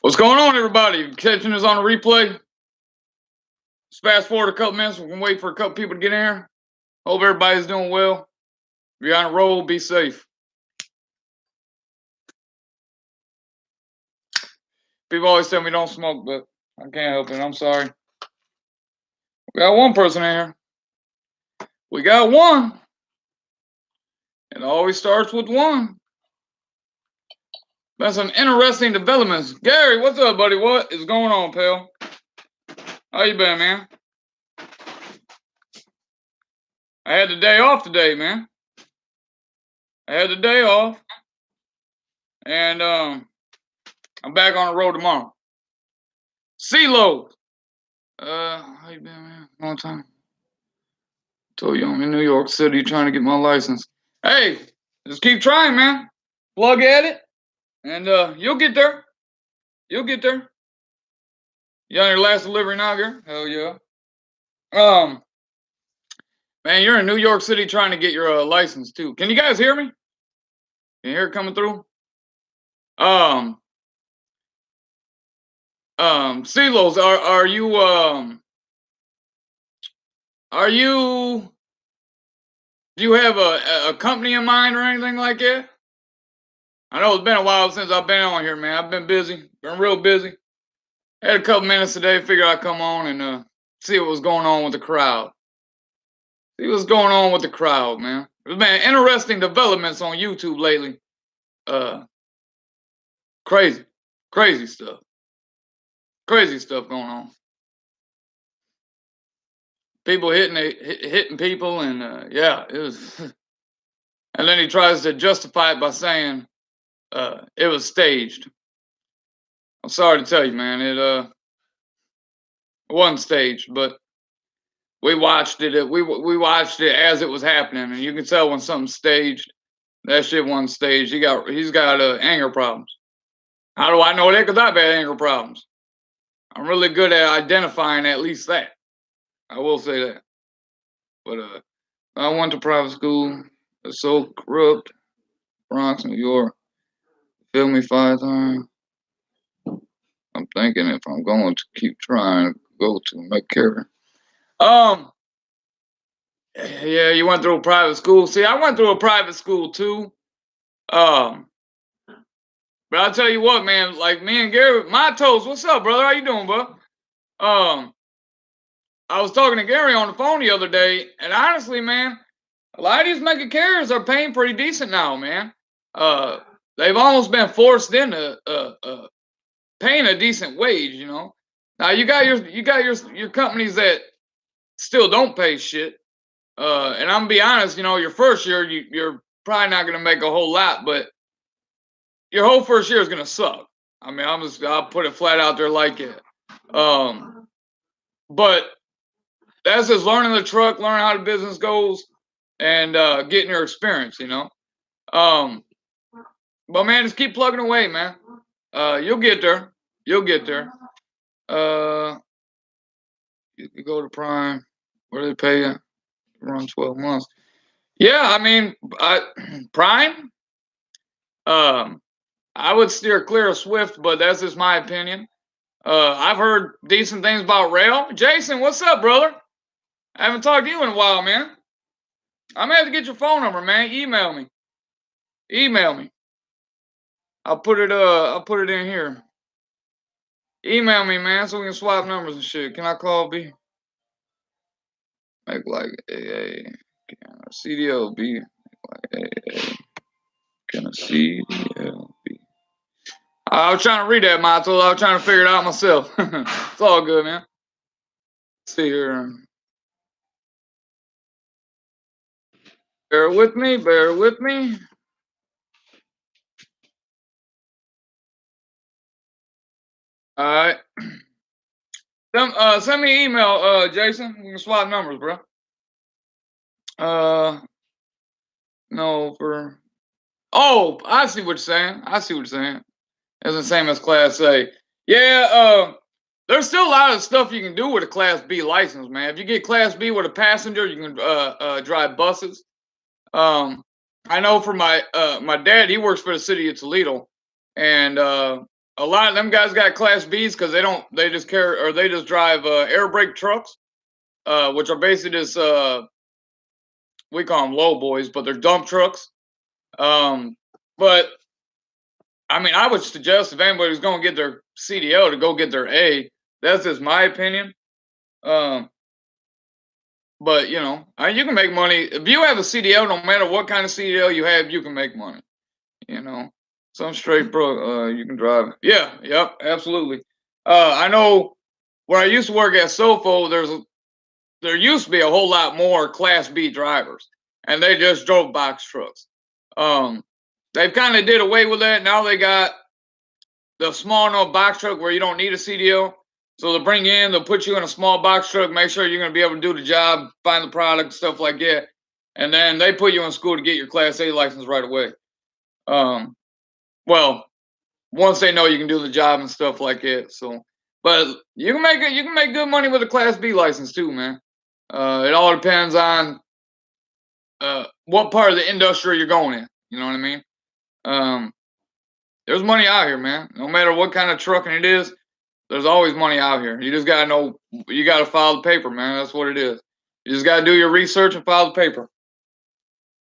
What's going on, everybody? Catching us on a replay. Let's fast forward a couple minutes. We can wait for a couple people to get in here. Hope everybody's doing well. If you're on a roll, be safe. People always tell me don't smoke, but I can't help it. I'm sorry. We got one person in here. We got one. It always starts with one. Been some interesting developments. Gary, what's up, buddy? What is going on, pal? How you been, man? I had the day off today, man. I had the day off. And I'm back on the road tomorrow. CeeLo. How you been, man? Long time. Told you I'm in New York City trying to get my license. Hey, just keep trying, man. Plug at it, and you'll get there. You'll get there. You on your last delivery now, girl? Hell yeah. Man, you're in New York City trying to get your license too. Can you guys hear me? Can you hear it coming through? CeeLo's, do you have a company in mind or anything like that? I know it's been a while since I've been on here, man. I've been busy, been real busy. Had a couple minutes today, figured I'd come on and see what was going on with the crowd. See what's going on with the crowd, man. There's been interesting developments on YouTube lately. Crazy, crazy stuff. Crazy stuff going on. People hitting people, and yeah, it was. And then he tries to justify it by saying it was staged. I'm sorry to tell you, man, it wasn't staged, but we watched it. We watched it as it was happening, and you can tell when something's staged. That shit wasn't staged. He's got anger problems. How do I know that? Because I've had anger problems. I'm really good at identifying at least that. I will say that. But I went to private school. It's so corrupt. Bronx, New York. Feel me 5 times. I'm thinking if I'm going to keep trying to go to McCarran. Yeah, you went through a private school. See, I went through a private school too. But I'll tell you what, man, like me and Gary, my toes, what's up, brother? How you doing, bro? I was talking to Gary on the phone the other day, and honestly, man, a lot of these mega carriers are paying pretty decent now, man. They've almost been forced into paying a decent wage, you know. Now you got your companies that still don't pay shit. And I'm gonna be honest, you know, your first year you're probably not gonna make a whole lot, but your whole first year is gonna suck. I mean, I'll put it flat out there like it. But that's just learning the truck, learning how the business goes, and getting your experience, you know. But man, just keep plugging away, man. You'll get there. You'll get there. You can go to Prime. Where do they pay you? Around 12 months. Yeah, I mean, Prime. I would steer clear of Swift, but that's just my opinion. I've heard decent things about Rail. Jason, what's up, brother? I haven't talked to you in a while, man. I'm gonna have to get your phone number, man. Email me. Email me. I'll put it in here. Email me, man, so we can swap numbers and shit. Can I call B? Make like AA. Can a CDL be like AA? Can a CDL be? I was trying to read that, Mato. I was trying to figure it out myself. It's all good, man. Let's see here. Bear with me. Bear with me. All right. Send me an email, Jason. We can swap numbers, bro. No, for. Oh, I see what you're saying. I see what you're saying. It's the same as Class A. Yeah, there's still a lot of stuff you can do with a Class B license, man. If you get Class B with a passenger, you can drive buses. I know for my dad, he works for the city of Toledo, and a lot of them guys got Class Bs because they just carry or they just drive air brake trucks, which are basically just we call them low boys, but they're dump trucks. But I mean, I would suggest if anybody's going to get their CDL to go get their A. That's just my opinion. Um, but you know, you can make money if you have a CDL. No matter what kind of CDL you have, you can make money. You know, some straight pro, you can drive. Yeah, yep, absolutely. I know where I used to work at Sofo, there used to be a whole lot more Class B drivers, and they just drove box trucks. Um, they've kind of did away with that. Now they got the small enough box truck where you don't need a CDL. So they'll bring you in, they'll put you in a small box truck, make sure you're going to be able to do the job, find the product, stuff like that. And then they put you in school to get your Class A license right away. Well, once they know you can do the job and stuff like that. So, but you can make good money with a Class B license too, man. It all depends on what part of the industry you're going in. You know what I mean? Um, there's money out here, man. No matter what kind of trucking it is, there's always money out here. You just gotta know. You gotta file the paper, man. That's what it is. You just gotta do your research and file the paper.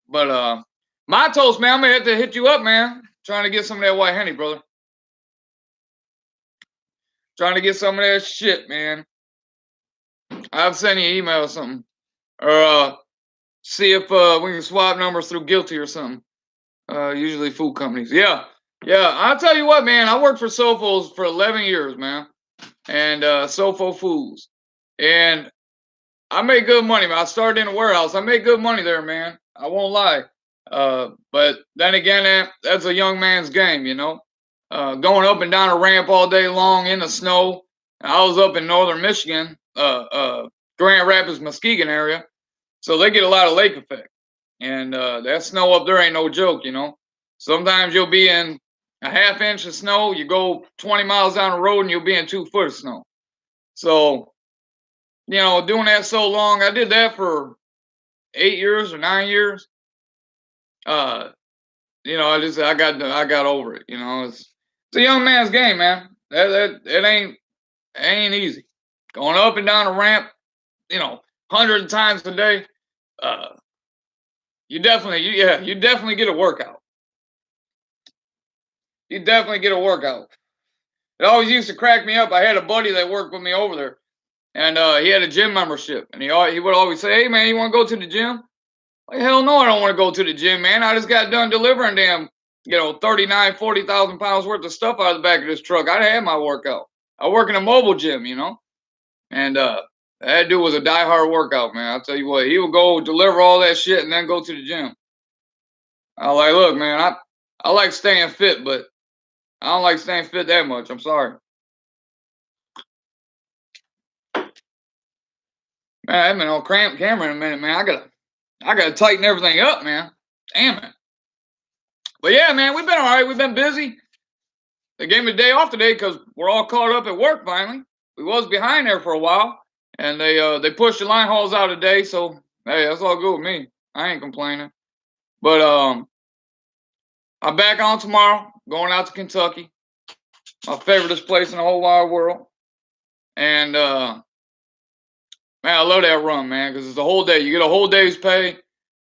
But my toast, man, I'm gonna have to hit you up, man. Trying to get some of that white Henny, brother. Trying to get some of that shit, man. I'll send you an email or something. Or see if we can swap numbers through Guilty or something. Usually food companies. Yeah. Yeah. I'll tell you what, man. I worked for Sofos for 11 years, man. And Sofo Foods. And I made good money, man. I started in a warehouse. I made good money there, man. I won't lie. But then again, that's a young man's game, you know. Going up and down a ramp all day long in the snow. I was up in northern Michigan, Grand Rapids, Muskegon area, so they get a lot of lake effect, and that snow up there ain't no joke, you know. Sometimes you'll be in a half inch of snow. You go 20 miles down the road, and you'll be in 2 foot of snow. So, you know, doing that so long, I did that for 8 years or 9 years. Uh, you know, I got over it. You know, it's a young man's game, man. It ain't easy. Going up and down a ramp, you know, 100 times a day. Uh, you definitely get a workout. You definitely get a workout. It always used to crack me up. I had a buddy that worked with me over there, and he had a gym membership, and he would always say, "Hey, man, you want to go to the gym?" Like, hell no, I don't want to go to the gym, man. I just got done delivering damn, 40,000 pounds worth of stuff out of the back of this truck. I had my workout. I work in a mobile gym, you know, and that dude was a diehard workout, man. I'll tell you what, he would go deliver all that shit and then go to the gym. I was like, look, man, I like staying fit, but I don't like staying fit that much. I'm sorry. Man, I haven't been on camera in a minute, man. I gotta tighten everything up, man. Damn it. But yeah, man, we've been all right. We've been busy. They gave me a day off today because we're all caught up at work finally. We was behind there for a while, and they pushed the line hauls out today. So hey, that's all good with me. I ain't complaining. But I'm back on tomorrow. Going out to Kentucky, my favoriteest place in the whole wide world. And man, I love that run, man, because it's a whole day. You get a whole day's pay,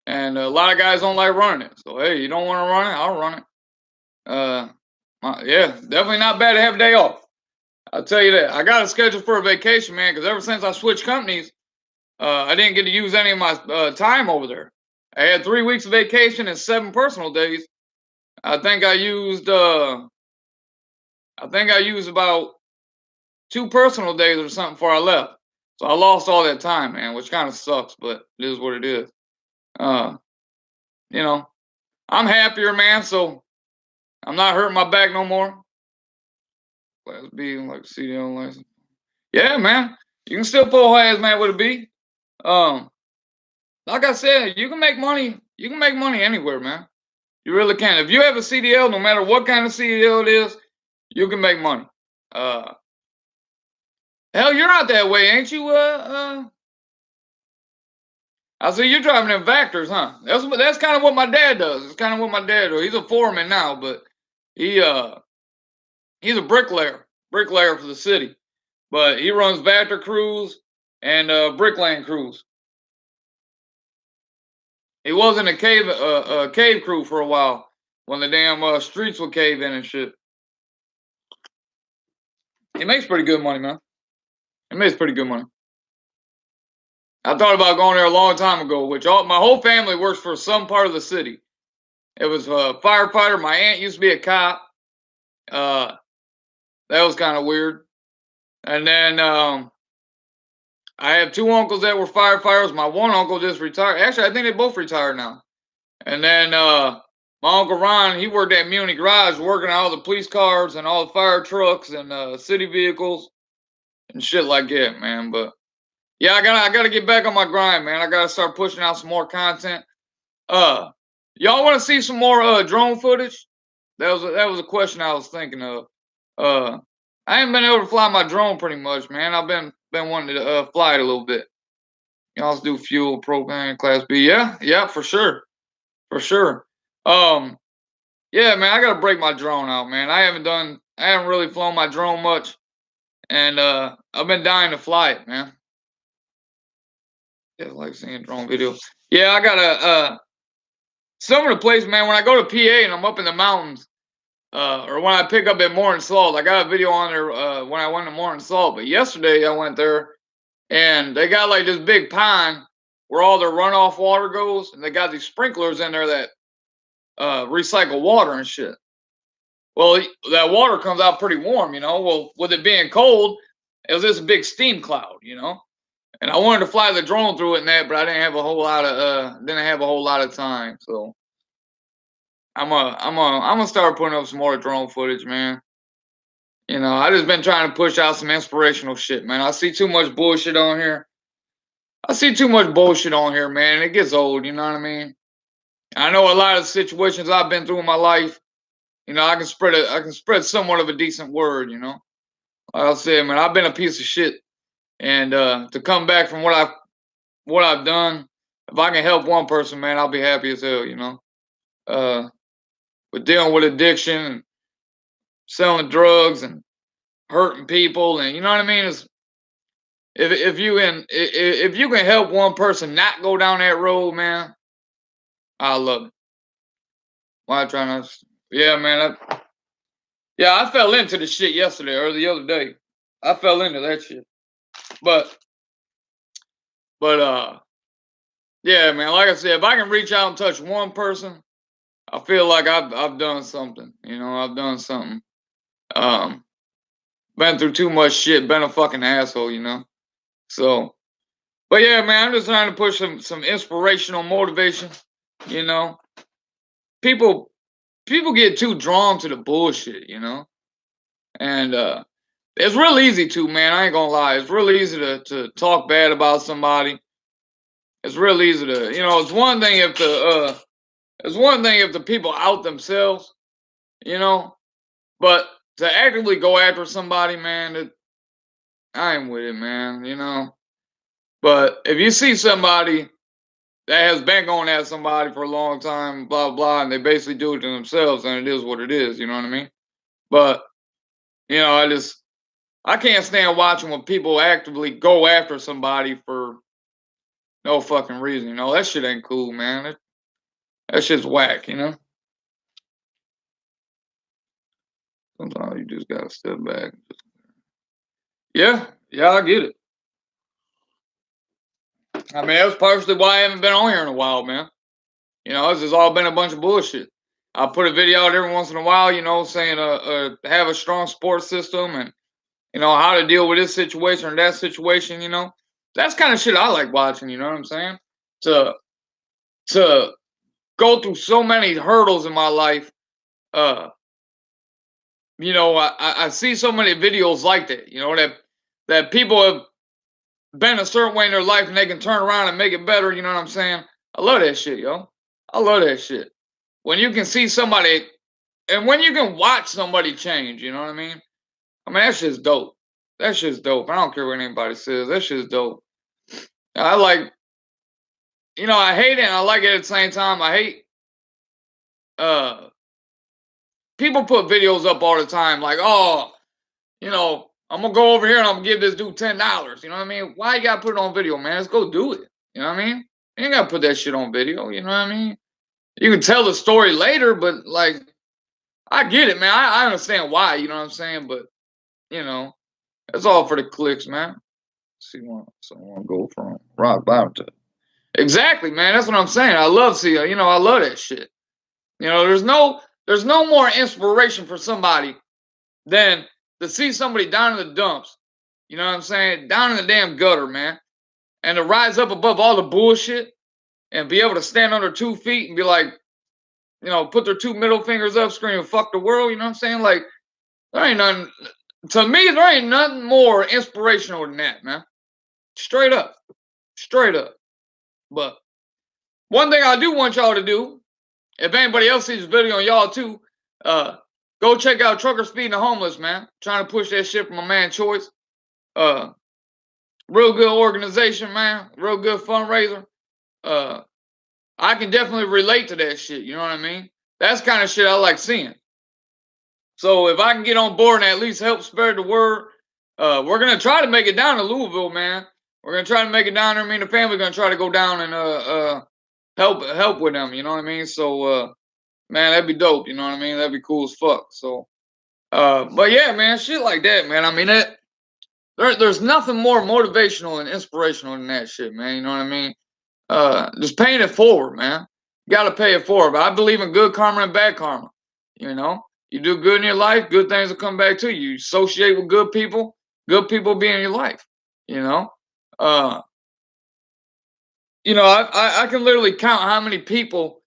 and a lot of guys don't like running it. So hey, you don't want to run it? I'll run it. Yeah, definitely not bad to have a day off. I'll tell you that. I got a schedule for a vacation, man, because ever since I switched companies, I didn't get to use any of my time over there. I had 3 weeks of vacation and 7 personal days. I think I used about 2 personal days or something before I left. So I lost all that time, man, which kind of sucks, but it is what it is. Uh, you know, I'm happier, man, so I'm not hurting my back no more. Class B, like CDL license. Yeah, man. You can still pull hazmat with a B. Um, like I said, you can make money. You can make money anywhere, man. You really can. If you have a CDL, no matter what kind of CDL it is, you can make money. Uh, hell, you're not that way, ain't you? I see you're driving in Vectors, huh? That's kind of what my dad does. It's kind of what my dad does. He's a foreman now, but he He's a bricklayer for the city, but he runs Vector crews and bricklaying crews. He was in a cave crew for a while when the damn streets would cave in and shit. He makes pretty good money, man. He makes pretty good money. I thought about going there a long time ago, which my whole family works for some part of the city. It was a firefighter. My aunt used to be a cop. Uh, that was kind of weird. And then I have two uncles that were firefighters. My one uncle just retired. Actually, I think they both retired now. And then my uncle Ron, he worked at Muni Garage, working on all the police cars and all the fire trucks and city vehicles and shit like that, man. But yeah, I gotta get back on my grind, man. I gotta start pushing out some more content. Y'all want to see some more drone footage? That was a question I was thinking of. I ain't been able to fly my drone pretty much, man. I've been wanting to fly it a little bit. Y'all do fuel, propane, class B. Yeah, for sure, for sure. Um, yeah, man, I gotta break my drone out, man. I haven't really flown my drone much, and I've been dying to fly it, man. Yeah, I like seeing drone videos. Yeah, I gotta some of the places, man. When I go to PA and I'm up in the mountains, or when I pick up at Morning Salt, I got a video on there when I went to Morning Salt. But yesterday I went there and they got like this big pond where all their runoff water goes, and they got these sprinklers in there that recycle water and shit. Well, that water comes out pretty warm, you know. Well, with it being cold, it was this big steam cloud, you know. And I wanted to fly the drone through it and that, but I didn't have a whole lot of time. So I'm gonna start putting up some more drone footage, man. You know, I just been trying to push out some inspirational shit, man. I see too much bullshit on here. I see too much bullshit on here, man. It gets old, you know what I mean? I know a lot of situations I've been through in my life. You know, I can spread somewhat of a decent word, you know. Like I said, man, I've been a piece of shit. And to come back from what I've done, if I can help one person, man, I'll be happy as hell, you know. Uh but dealing with addiction and selling drugs and hurting people and you know what I mean? It's if you can help one person not go down that road, man, I love it. Why trying to? Yeah, man. Yeah, I fell into the shit yesterday or the other day. I fell into that shit. But but yeah, man. Like I said, if I can reach out and touch one person, I feel like I've done something. You know, I've done something. Um, been through too much shit. Been a fucking asshole. You know. So, but yeah, man. I'm just trying to push some inspirational motivation. You know, people people get too drawn to the bullshit, you know? And it's real easy to, man. I ain't gonna lie. It's real easy to talk bad about somebody. It's real easy to, you know, it's one thing if the people out themselves, you know, but to actively go after somebody, man, I ain't with it, man, you know. But if you see somebody that has been going at somebody for a long time, blah blah, and they basically do it to themselves, then it is what it is, you know what I mean? But you know, I can't stand watching when people actively go after somebody for no fucking reason. You know, that shit ain't cool, man. That shit's whack, you know? Sometimes you just gotta step back. Yeah, I get it. I mean, that's partially why I haven't been on here in a while, man. You know, this has all been a bunch of bullshit. I put a video out every once in a while, you know, saying have a strong support system and you know how to deal with this situation or that situation, you know. That's kind of shit I like watching, you know what I'm saying? To to go through so many hurdles in my life. Uh, you know, I see so many videos like that. You know that people have been a certain way in their life and they can turn around and make it better. You know what I'm saying? I love that shit, yo. I love that shit. When you can see somebody and when you can watch somebody change, you know what I mean? I mean that shit's dope. That shit's dope. I don't care what anybody says. That shit's dope. I like, you know, I hate it and I like it at the same time. I hate uh people put videos up all the time like, oh, I'm gonna go over here and I'm gonna give this dude $10. You know what I mean? Why you gotta put it on video, man? Let's go do it. You know what I mean? You ain't gotta put that shit on video. You know what I mean? You can tell the story later, but like, I get it, man. I understand why. You know what I'm saying? But you know, it's all for the clicks, man. See, someone go from rock bottom to exactly, man. That's what I'm saying. I love Sia. I love that shit. There's no more inspiration for somebody than to see somebody down in the dumps. You know what I'm saying? Down in the damn gutter, man, and to rise up above all the bullshit and be able to stand on their 2 feet and be like, put their two middle fingers up, screaming "fuck the world." You know what I'm saying? Like, there ain't nothing. To me, there ain't nothing more inspirational than that, man. Straight up, straight up. But one thing I do want y'all to do, if anybody else sees this video on y'all too, go check out Truckers Feeding the Homeless, man. Trying to push that shit for my man Choice. Real good organization, man. Real good fundraiser. I can definitely relate to that shit. You know what I mean? That's kind of shit I like seeing. So if I can get on board and at least help spread the word, we're gonna try to make it down to Louisville, man. We're gonna try to make it down there. Me and the family gonna try to go down and help with them. You know what I mean? So man, that'd be dope. You know what I mean? That'd be cool as fuck. So but yeah, man, shit like that, man. I mean there's nothing more motivational and inspirational than that shit, man. You know what I mean? Just paying it forward, man. You gotta pay it forward. But I believe in good karma and bad karma. You know, you do good in your life, good things will come back to you. You associate with good people be in your life. You know, uh, I can literally count how many people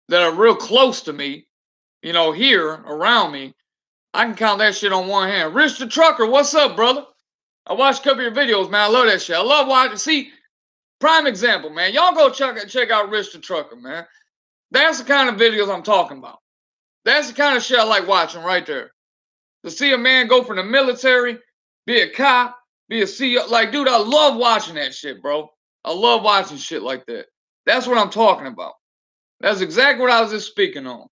that are real close to me, here around me. I can count that shit on one hand. Rich the Trucker, what's up, brother? I watched a couple of your videos, man. I love that shit. I love watching. See, prime example, man. Y'all go check out Rich the Trucker, man. That's the kind of videos I'm talking about. That's the kind of shit I like watching right there. To see a man go from the military, be a cop, be a CEO. Like, dude, I love watching that shit, bro. I love watching shit like that. That's what I'm talking about. That's exactly what I was just speaking on.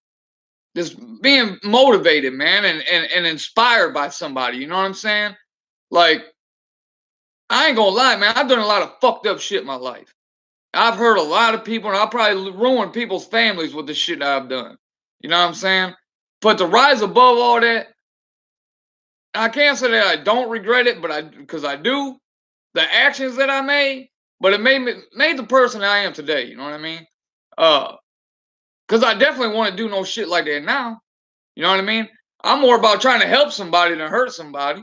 Just being motivated, man, and inspired by somebody. You know what I'm saying? Like, I ain't gonna lie, man. I've done a lot of fucked up shit in my life. I've hurt a lot of people, and I'll probably ruin people's families with the shit I've done. You know what I'm saying? But to rise above all that, I can't say that I don't regret it, but because I do, the actions that I made, but it made the person I am today. You know what I mean? Because I definitely want to do no shit like that now. You know what I mean? I'm more about trying to help somebody than hurt somebody.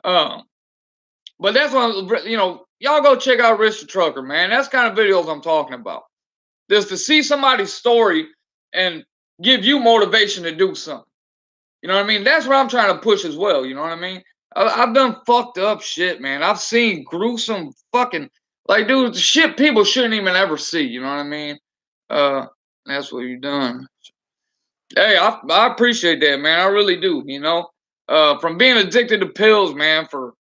But that's what y'all go check out Rich the Trucker, man. That's kind of videos I'm talking about. Just to see somebody's story and give you motivation to do something. You know what I mean? That's what I'm trying to push as well. You know what I mean? I've done fucked up shit, man. I've seen gruesome fucking, like, dude, shit people shouldn't even ever see. You know what I mean? That's what you done. Hey, I appreciate that, man. I really do. From being addicted to pills, man, for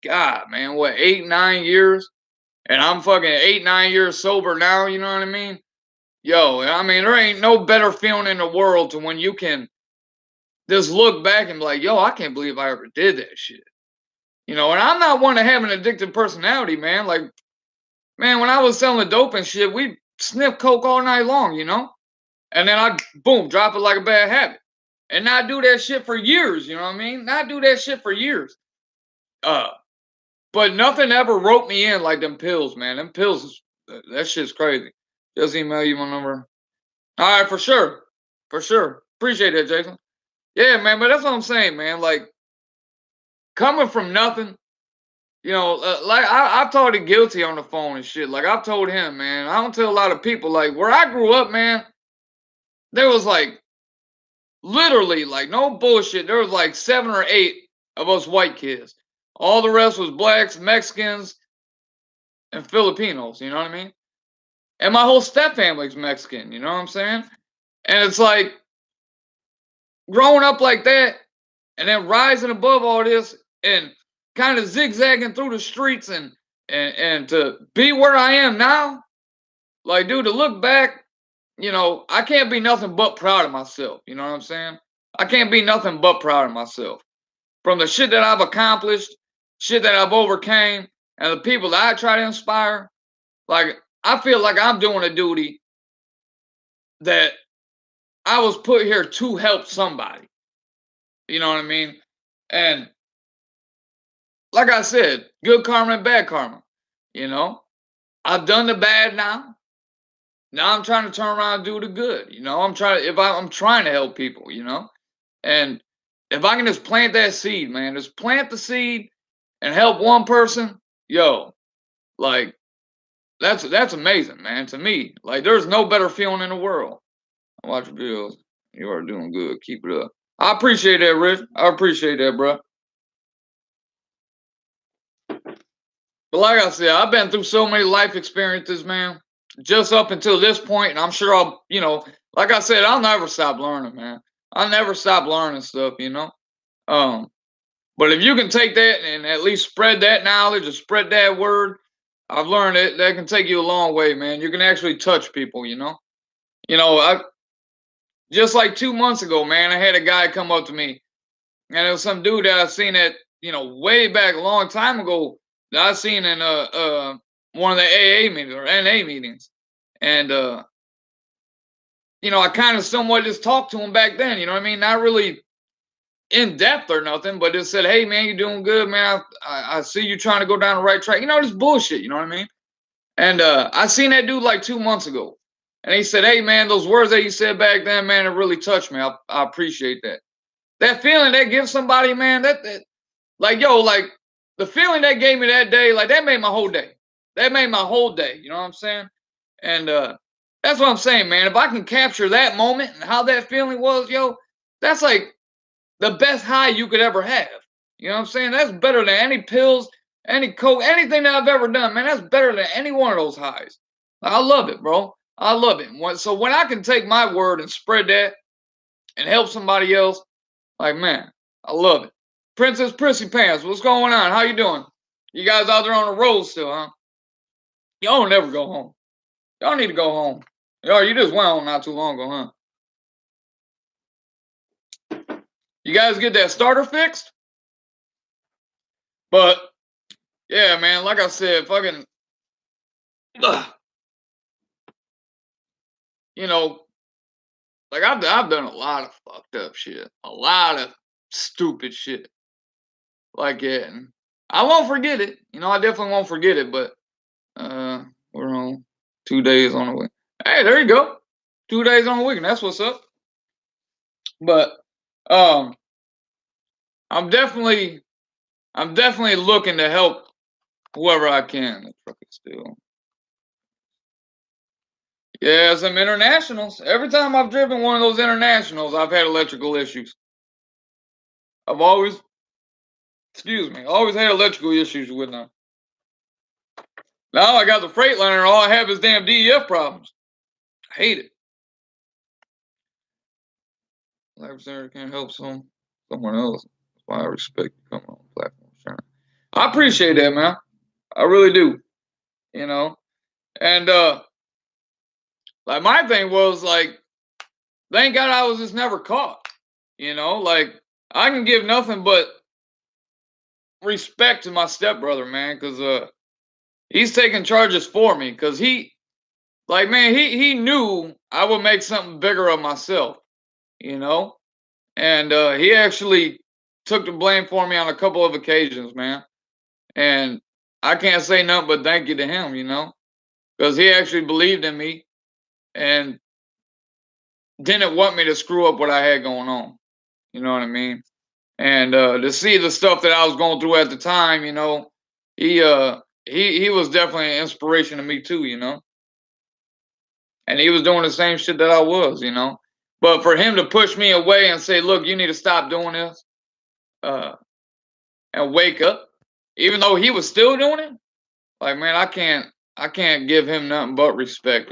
God, man, what, 8, 9 years, and I'm fucking 8, 9 years sober now. You know what I mean? Yo, I mean, there ain't no better feeling in the world to when you can just look back and be like, yo, I can't believe I ever did that shit. And I'm not one to have an addictive personality, man. Like, man, when I was selling dope and shit, we sniff coke all night long, and then I, boom, drop it like a bad habit. And not do that shit for years, you know what I mean? Not do that shit for years. But nothing ever roped me in like them pills, man. Them pills, that shit's crazy. Just email you my number. All right, for sure. For sure. Appreciate that, Jason. Yeah, man, but that's what I'm saying, man. Like, coming from nothing, like I've told him guilty on the phone and shit. Like, I've told him, man, I don't tell a lot of people, like, where I grew up, man, there was like, literally, like, no bullshit. There was like 7 or 8 of us white kids. All the rest was blacks, Mexicans, and Filipinos, you know what I mean? And my whole step family's Mexican, you know what I'm saying? And it's like, growing up like that, and then rising above all this, and kind of zigzagging through the streets, and to be where I am now, like, dude, to look back, I can't be nothing but proud of myself. You know what I'm saying? I can't be nothing but proud of myself. From the shit that I've accomplished, shit that I've overcame, and the people that I try to inspire, like I feel like I'm doing a duty that I was put here to help somebody. You know what I mean? And like I said, good karma and bad karma. You know, I've done the bad now. Now I'm trying to turn around and do the good. You know, I'm trying to help people. You know, and if I can just plant that seed, man, just plant the seed and help one person, yo, like that's amazing, man. To me, like there's no better feeling in the world. Watch your videos. You are doing good. Keep it up. I appreciate that, Rich. I appreciate that, bro. But like I said, I've been through so many life experiences, man. Just up until this point, and I'm sure like I said, I'll never stop learning, man. I'll never stop learning stuff, you know. Um, but if you can take that and at least spread that knowledge or spread that word, I've learned that can take you a long way, man. You can actually touch people, you know. I just like 2 months ago, man, I had a guy come up to me, and it was some dude that I seen at way back a long time ago that I seen in one of the AA meetings or NA meetings, and I kind of somewhat just talked to him back then. You know what I mean? Not really in depth or nothing, but just said, "Hey, man, you doing good, man. I see you trying to go down the right track." This bullshit. You know what I mean? And I seen that dude like 2 months ago, and he said, "Hey, man, those words that you said back then, man, it really touched me. I appreciate that. That feeling that gives somebody, man, that like, yo, like the feeling that gave me that day, like that made my whole day. That made my whole day. You know what I'm saying? And that's what I'm saying, man. If I can capture that moment and how that feeling was, yo, that's like the best high you could ever have. You know what I'm saying? That's better than any pills, any coke, anything that I've ever done, man. That's better than any one of those highs. I love it, bro. I love it. So when I can take my word and spread that and help somebody else, like, man, I love it. Princess Prissy Pants, what's going on? How you doing? You guys out there on the road still, huh? Y'all don't never go home. Y'all need to go home. You just went home not too long ago, huh? You guys get that starter fixed? But yeah, man, like I said, fucking, you know, like I've done a lot of fucked up shit, a lot of stupid shit, like it. And I won't forget it. I definitely won't forget it. But we're on 2 days on the week. Hey, there you go. 2 days on the weekend. That's what's up. But um, I'm definitely looking to help whoever I can. The truck is still. Yeah, some internationals. Every time I've driven one of those internationals, I've had electrical issues. I've always, excuse me, always had electrical issues with them. Now I got the Freightliner, all I have is damn DEF problems. I hate it. Life center can't help someone else. That's why I respect you coming on the platform, Sharon. I appreciate that, man. I really do. You know, and like my thing was like, thank God I was just never caught. Like I can give nothing but respect to my stepbrother, man, because he's taking charges for me, because like, man, he knew I would make something bigger of myself, you know, and he actually took the blame for me on a couple of occasions, man, and I can't say nothing but thank you to him, because he actually believed in me and didn't want me to screw up what I had going on. You know what I mean? And to see the stuff that I was going through at the time, he was definitely an inspiration to me too, and he was doing the same shit that I was. But for him to push me away and say, "Look, you need to stop doing this," uh, and wake up, even though he was still doing it, like, man, I can't give him nothing but respect.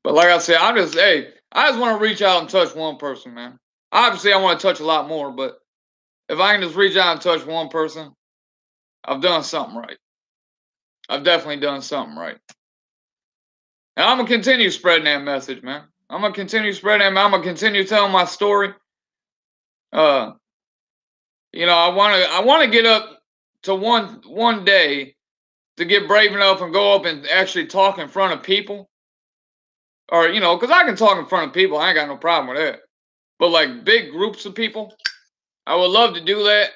But like I said, I just want to reach out and touch one person, man. Obviously, I want to touch a lot more, but if I can just reach out and touch one person, I've done something right. I've definitely done something right. And I'm gonna continue spreading that message, man. I'm gonna continue spreading it. I'm gonna continue telling my story. Uh, I wanna get up to one day to get brave enough and go up and actually talk in front of people. Or, because I can talk in front of people. I ain't got no problem with that. But like big groups of people, I would love to do that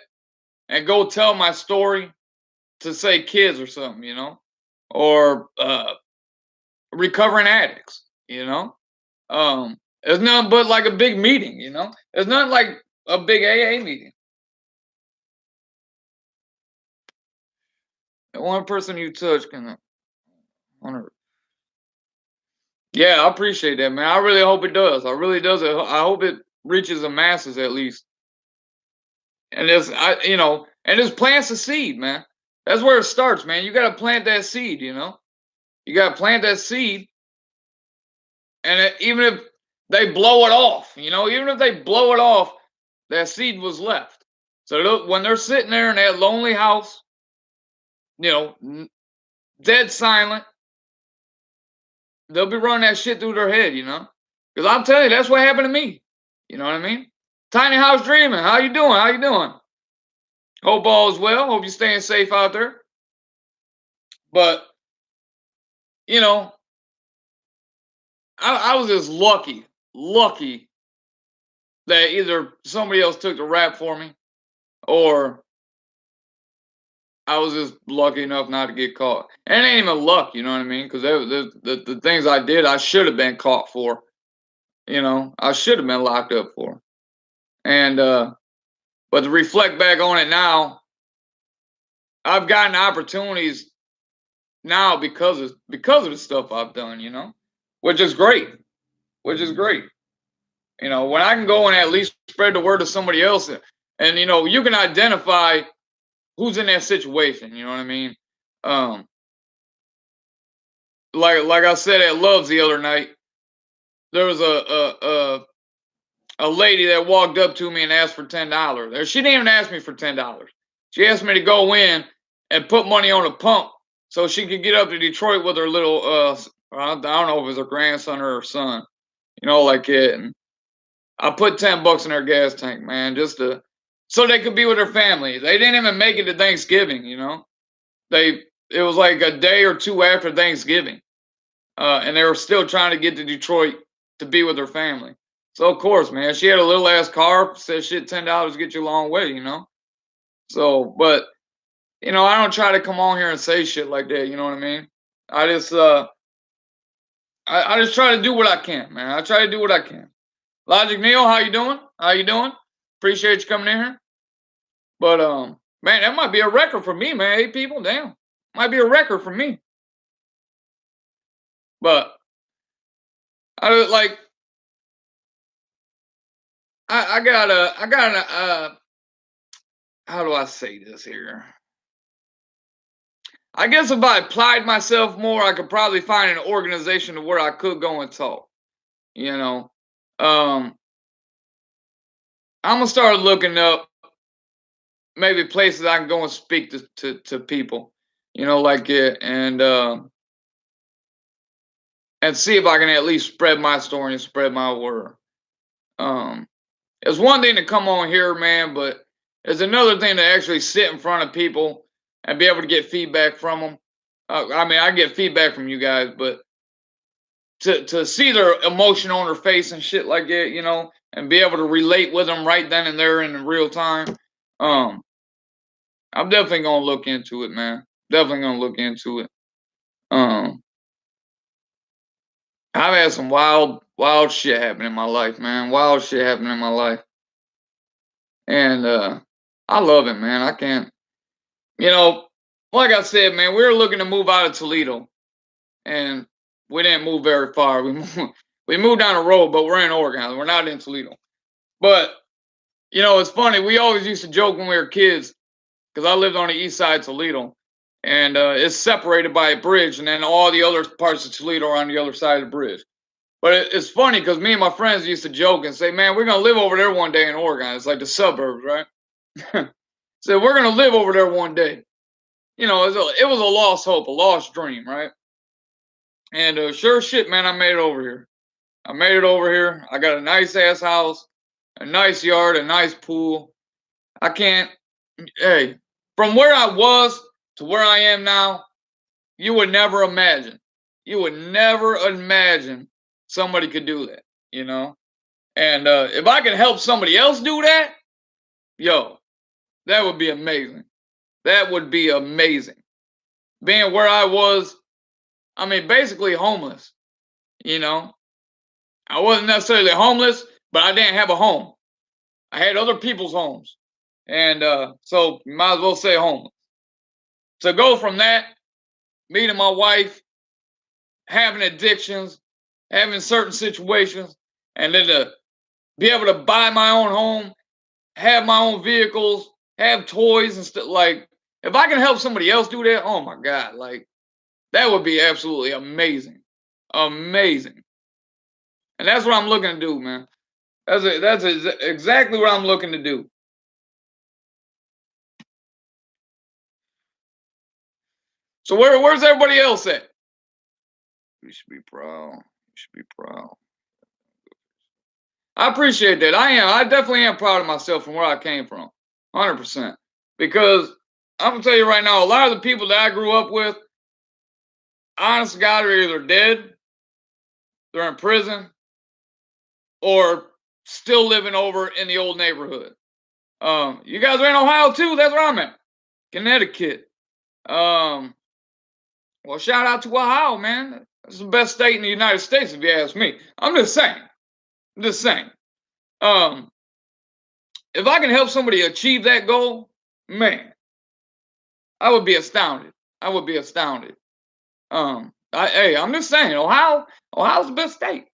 and go tell my story to say kids or something. Or recovering addicts. It's nothing but like a big meeting. It's not like a big AA meeting. The one person you touch can honor. Yeah, I appreciate that, man. I really hope it does. I really does. I hope it reaches the masses at least. And and this plants a seed, man. That's where it starts, man. You got to plant that seed. You got to plant that seed, and even if they blow it off, even if they blow it off, that seed was left. So look, when they're sitting there in that lonely house, dead silent, they'll be running that shit through their head. Because I'm telling you, that's what happened to me. You know what I mean? Tiny House Dreaming. How you doing? How you doing? Hope all is well. Hope you're staying safe out there. But, you know, I was just lucky that either somebody else took the rap for me or I was just lucky enough not to get caught. And it ain't even luck, you know what I mean? Because the things I did, I should have been caught for. I should have been locked up for. And but to reflect back on it now, I've gotten opportunities now because of the stuff I've done, which is great. Which is great. When I can go and at least spread the word to somebody else, and you can identify who's in that situation. You know what I mean? Um, like I said at Love's the other night, there was a lady that walked up to me and asked for $10. She didn't even ask me for $10. She asked me to go in and put money on a pump so she could get up to Detroit with her little I don't know if it was her grandson or her son, like it. And I put $10 in their gas tank, man, just so they could be with their family. They didn't even make it to Thanksgiving. It was like a day or two after Thanksgiving, and they were still trying to get to Detroit to be with their family. So of course, man, she had a little ass car. Said shit, $10 get you a long way. So, but I don't try to come on here and say shit like that. You know what I mean? I just I just try to do what I can, man. I try to do what I can. Logic Neil, how you doing? How you doing? Appreciate you coming in here. But man, that might be a record for me, man. 8 people, damn, might be a record for me. But I like I gotta how do I say this here? I guess if I applied myself more, I could probably find an organization to where I could go and talk. You know, um, I'm gonna start looking up maybe places I can go and speak to people. Like it, and see if I can at least spread my story and spread my word. Um, it's one thing to come on here, man, but it's another thing to actually sit in front of people and be able to get feedback from them. I mean, I get feedback from you guys, but to see their emotion on their face and shit like that, and be able to relate with them right then and there in real time, um, I'm definitely gonna look into it, man. Definitely gonna look into it. Um, I've had some wild shit happen in my life, man. Wild shit happen in my life. And I love it, man. I can't you know, like I said, man, we were looking to move out of Toledo and we didn't move very far. We moved down the road, but we're in Oregon. We're not in Toledo. But it's funny. We always used to joke when we were kids because I lived on the east side of Toledo, and it's separated by a bridge, and then all the other parts of Toledo are on the other side of the bridge. But it's funny because me and my friends used to joke and say, "Man, we're gonna live over there one day in Oregon. It's like the suburbs, right?" So we're gonna live over there one day. It was a lost hope, a lost dream, right? And sure shit, man, I made it over here. I made it over here. I got a nice ass house, a nice yard, a nice pool. I can't, hey, from where I was to where I am now, you would never imagine. You would never imagine somebody could do that, you know? And if I could help somebody else do that, yo, that would be amazing. That would be amazing. Being where I was, I mean, basically homeless, you know? I wasn't necessarily homeless, but I didn't have a home. I had other people's homes. And so you might as well say homeless. To go from that, meeting my wife, having addictions, having certain situations, and then to be able to buy my own home, have my own vehicles, have toys and stuff. Like, if I can help somebody else do that, oh my God, like, that would be absolutely amazing. Amazing. And that's what I'm looking to do, man. Exactly what I'm looking to do. So where's everybody else at? You should be proud. You should be proud. I appreciate that. I am. I definitely am proud of myself from where I came from. 100%. Because I'm gonna tell you right now, a lot of the people that I grew up with, honest to God, are either dead, they're in prison, or still living over in the old neighborhood. You guys are in Ohio too. That's where I'm at, Connecticut. Um, well, shout out to Ohio, man. It's the best state in the United States, if you ask me. I'm just saying. I'm just saying. Um, if I can help somebody achieve that goal, man, I would be astounded. I would be astounded. Hey, I'm just saying, Ohio's the best state.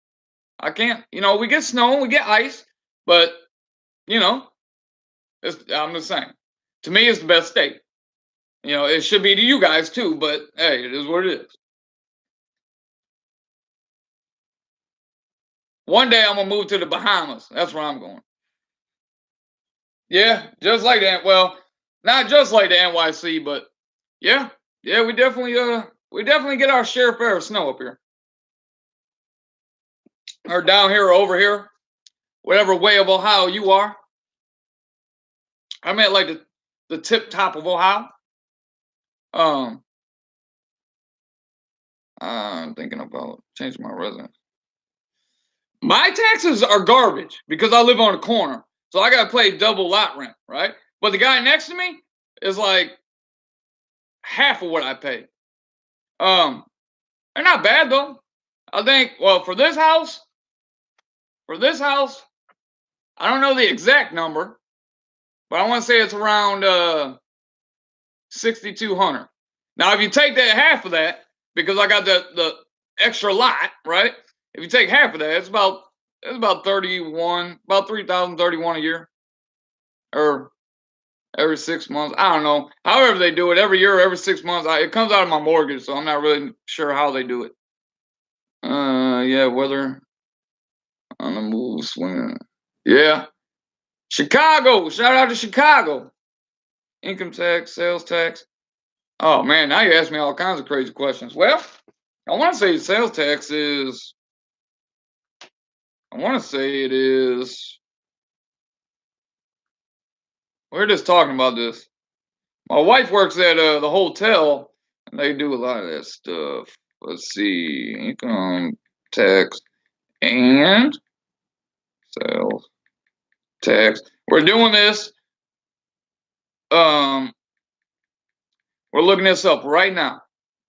I can't, we get snow, we get ice, but you know, I'm just saying. To me, it's the best state. It should be to you guys too, but hey, it is what it is. One day I'm gonna move to the Bahamas. That's where I'm going. Yeah, just like that. Well, not just like the NYC, but yeah, yeah, we definitely get our fair of snow up here, or down here, or over here, whatever way of Ohio you are. I'm at like the tip top of Ohio. Um, I'm thinking about changing my residence. My taxes are garbage because I live on a corner, so I gotta pay double lot rent, right? But the guy next to me is like half of what I pay. Um, they're not bad though. I think, well, for this house, I don't know the exact number, but I want to say it's around 6,200. Now, if you take that half of that, because I got the extra lot, right? If you take half of that, it's about 31, about 3,031 a year, or every 6 months. I don't know. However they do it, every year, or every 6 months, it comes out of my mortgage, so I'm not really sure how they do it. Yeah, weather on the move, swinging. Yeah, Chicago. Shout out to Chicago. Income tax, sales tax. Oh man, now you ask me all kinds of crazy questions. Well, I want to say sales tax is. I want to say it is. We're just talking about this. My wife works at the hotel, and they do a lot of that stuff. Let's see, income tax and sales tax. We're doing this. Um, we're looking this up right now.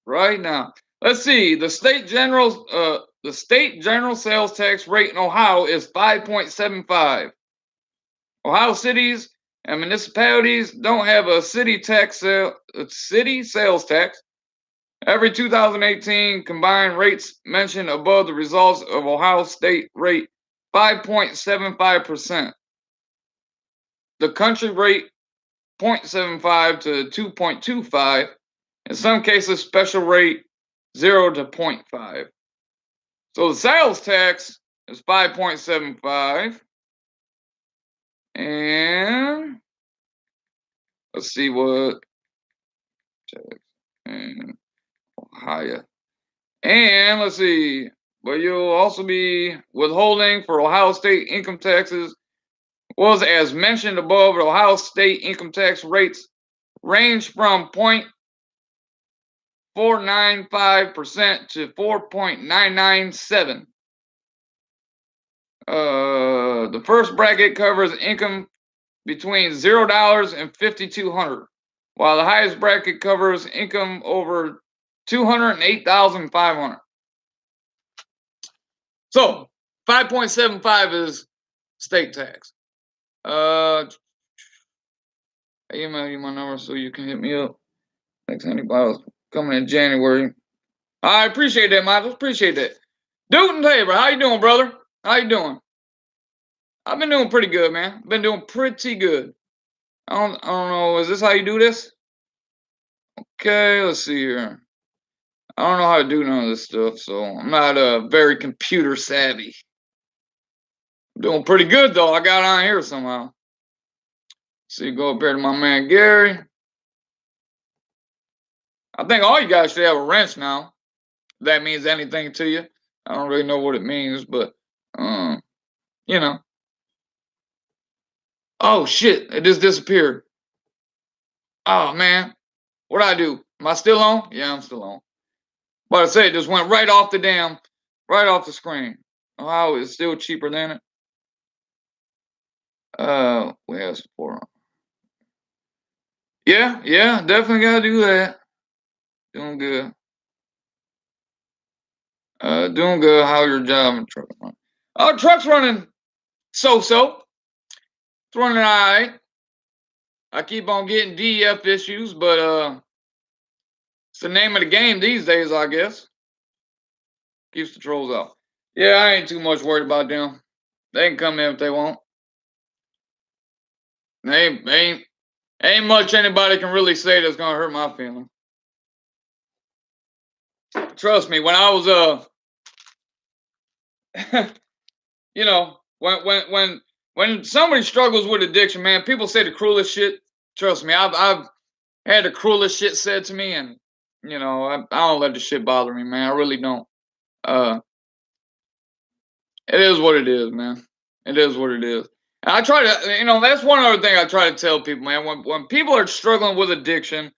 Right now. Let's see. The state general sales tax rate in Ohio is 5.75. Ohio cities and municipalities don't have a city sales tax. Every 2018 combined rates mentioned above the results of Ohio state rate 5.75%. The country rate 0.75 to 2.25. In some cases, special rate 0 to 0.5. So the sales tax is 5.75. And let's see what tax in Ohio. And let's see. but you'll also be withholding for Ohio State income taxes. Was as mentioned above, the Ohio State income tax rates range from 0.495% to 4.997. The first bracket covers income between $0 and $5,200, while the highest bracket covers income over $208,500. So 5.75 is state tax. I email you my number so you can hit me up next anybody else coming in January. I appreciate that, Michael. Appreciate that. Newton Tabor, how you doing, brother? How you doing? I've been doing pretty good, man. Been doing pretty good. I don't know. Is this how you do this? Okay, let's see here. I don't know how to do none of this stuff, so I'm not very computer savvy. I'm doing pretty good though. I got on here somehow. See, go up here to my man Gary. I think all you guys should have a wrench now. If that means anything to you. I don't really know what it means, but you know. Oh shit! It just disappeared. Oh man, what'd I do? Am I still on? Yeah, I'm still on. But I say it just went right off right off the screen. Oh, it's still cheaper than it. We have support. Yeah, definitely gotta do that. Doing good. Doing good. How's your job and truck running? Oh, truck's running so. It's running alright. I keep on getting DEF issues, but it's the name of the game these days, I guess. Keeps the trolls out. Yeah, I ain't too much worried about them. They can come in if they want. Ain't much anybody can really say that's gonna hurt my feelings. Trust me, when I was you know, when somebody struggles with addiction, man, people say the cruelest shit. Trust me, I've had the cruelest shit said to me, and I don't let the shit bother me, man. I really don't. Uh, it is what it is, man. It is what it is. And I try to, that's one other thing I try to tell people, man. When people are struggling with addiction,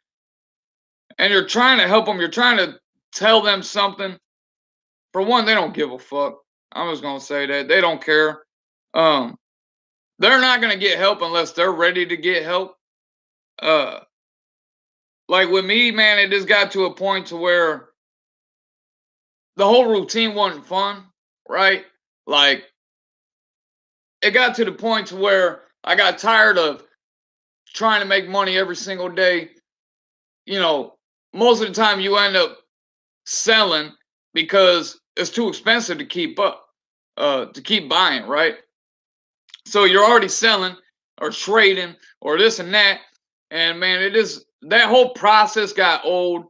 and you're trying to help them, you're trying to tell them something. For one, they don't give a fuck. I'm just gonna say that they don't care. Um, they're not gonna get help unless they're ready to get help. Uh, like with me, man, it just got to a point to where the whole routine wasn't fun, right? Like it got to the point to where I got tired of trying to make money every single day. You know, most of the time you end up selling because it's too expensive to keep up, to keep buying, right? So you're already selling or trading or this and that. And man, that whole process got old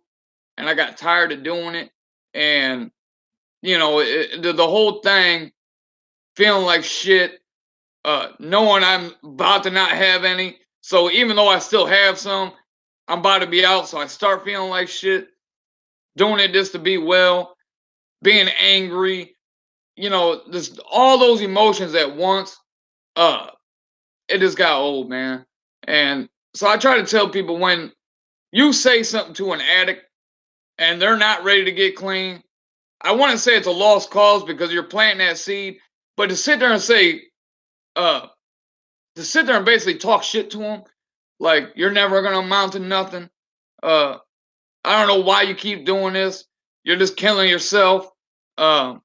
and I got tired of doing it. And, the whole thing feeling like shit, knowing I'm about to not have any. So even though I still have some, I'm about to be out. So I start feeling like shit, doing it just to be well, being angry, just all those emotions at once. Uh, it just got old, man. And so I try to tell people when you say something to an addict and they're not ready to get clean, I want to say it's a lost cause because you're planting that seed. But to sit there and say, uh, to sit there and basically talk shit to them, like you're never gonna amount to nothing. Uh, I don't know why you keep doing this. You're just killing yourself. Um,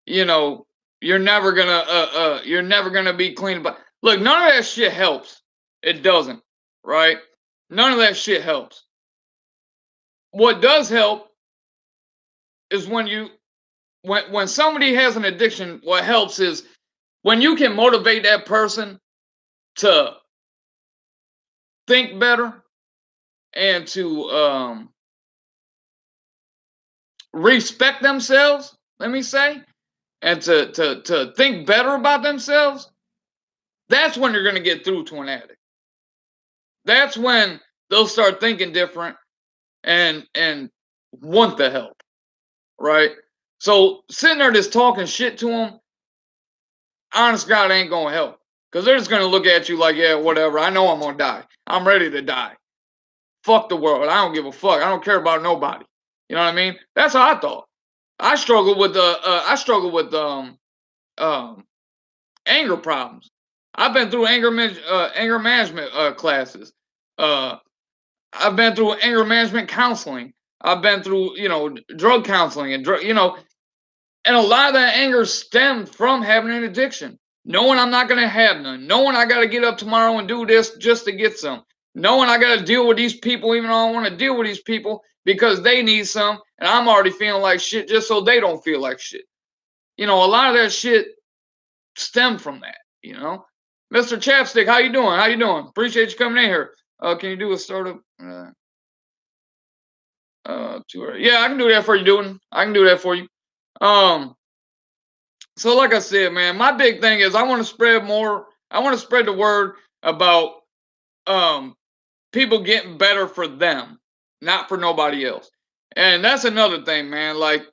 you know, you're never gonna be clean. But look, none of that shit helps. It doesn't, right? None of that shit helps. What does help is when somebody has an addiction, what helps is when you can motivate that person to think better and to respect themselves, let me say, and to think better about themselves, that's when you're gonna get through to an addict. That's when they'll start thinking different and want the help, right? So sitting there just talking shit to them, honest God, ain't gonna help. Because they're just gonna look at you like, yeah, whatever. I know I'm gonna die. I'm ready to die. Fuck the world. I don't give a fuck. I don't care about nobody. You know what I mean? That's how I thought. I struggled with um anger problems. I've been through anger management classes. Uh, I've been through anger management counseling. I've been through drug counseling and and a lot of that anger stemmed from having an addiction. Knowing I'm not gonna have none. Knowing I gotta get up tomorrow and do this just to get some. Knowing I gotta deal with these people even though I don't want to deal with these people because they need some and I'm already feeling like shit just so they don't feel like shit. A lot of that shit stemmed from that. Mr. Chapstick, how you doing? How you doing? Appreciate you coming in here. Can you do a startup? Yeah, I can do that for you, dude. I can do that for you. Um, so like I said, man, my big thing is I want to spread more. I want to spread the word about um people getting better for them, not for nobody else. And that's another thing, man. Like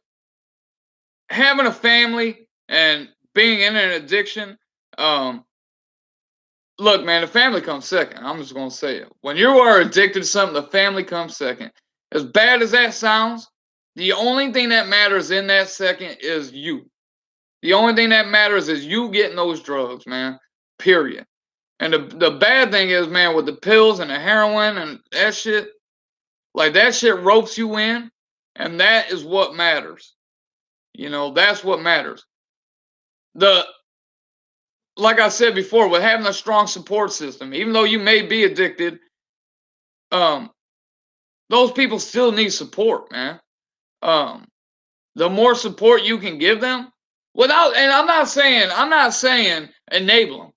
having a family and being in an addiction. Um, Look, man, the family comes second. I'm just gonna say it. When you are addicted to something, the family comes second. As bad as that sounds, the only thing that matters in that second is you. The only thing that matters is you getting those drugs, man. Period. And the bad thing is, man, with the pills and the heroin and that shit, like that shit ropes you in, and that is what matters. That's what matters. The Like I said before, with having a strong support system, even though you may be addicted, um, those people still need support, man. Um, the more support you can give them, and I'm not saying enable them.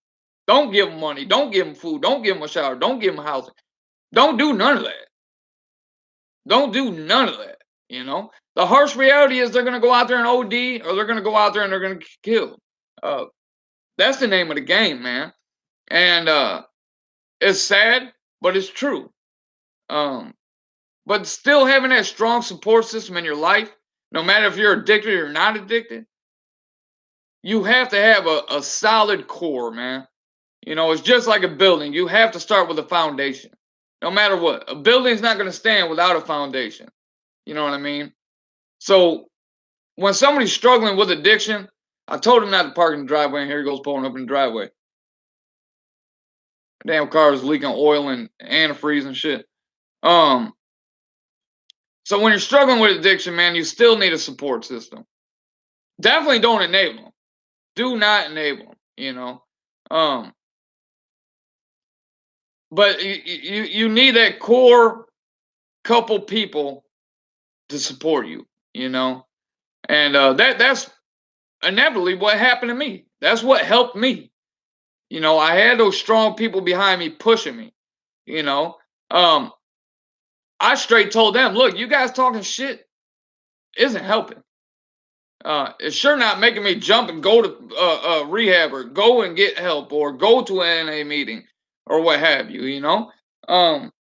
Don't give them money. Don't give them food. Don't give them a shower. Don't give them housing. Don't do none of that. Don't do none of that. The harsh reality is they're gonna go out there and OD, or they're gonna go out there and they're gonna get killed. Uh, that's the name of the game, man. And it's sad, but it's true. Um, but still having that strong support system in your life, no matter if you're addicted or not addicted, you have to have a solid core, man. It's just like a building. You have to start with a foundation. No matter what. A building's not going to stand without a foundation. You know what I mean? So when somebody's struggling with addiction, I told him not to park in the driveway, and here he goes pulling up in the driveway. Damn car is leaking oil and antifreeze and shit. So when you're struggling with addiction, man, you still need a support system. Definitely don't enable them. Do not enable them. Um, but you need that core couple people to support you. And that's inevitably what happened to me. That's what helped me. I had those strong people behind me pushing me. You know, um, I straight told them, look, you guys talking shit isn't helping. It's sure not making me jump and go to rehab or go and get help or go to an NA meeting or what have you. Um,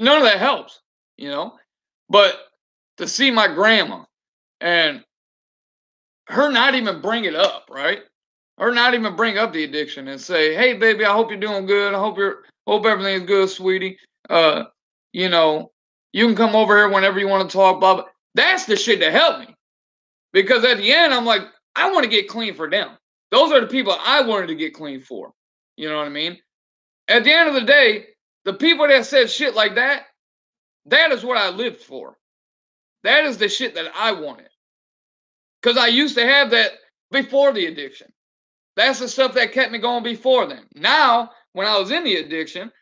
None of that helps, you know. But to see my grandma and her not even bring it up, right? Her not even bring up the addiction and say, "Hey, baby, I hope you're doing good. I hope everything's good, sweetie. Uh, you know, you can come over here whenever you want to talk." Blah blah. That's the shit that helped me because at the end, I'm like, I want to get clean for them. Those are the people I wanted to get clean for. You know what I mean? At the end of the day, the people that said shit like that, that is what I lived for. That is the shit that I wanted. Because I used to have that before the addiction. That's the stuff that kept me going before then. Now, when I was in the addiction,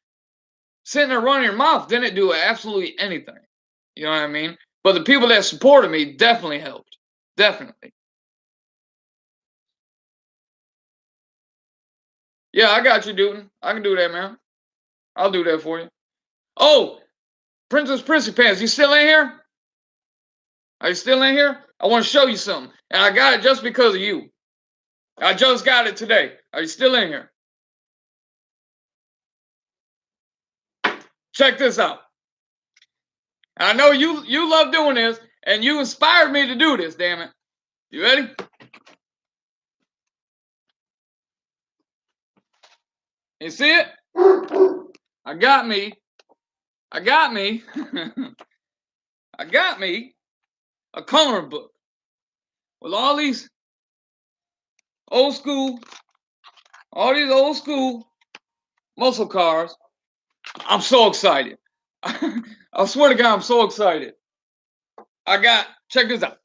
sitting there running your mouth didn't do absolutely anything. You know what I mean? But the people that supported me definitely helped. Definitely. Yeah, I got you, dude. I can do that, man. I'll do that for you. Oh, Princess Prissy Pants, you still in here? Are you still in here? I want to show you something. And I got it just because of you. I just got it today. Are you still in here? Check this out. I know you love doing this. And you inspired me to do this, damn it. You ready? You see it? I got me. I got me. I got me a coloring book with all these old school, muscle cars. I'm so excited. I swear to God, I'm so excited. Check this out.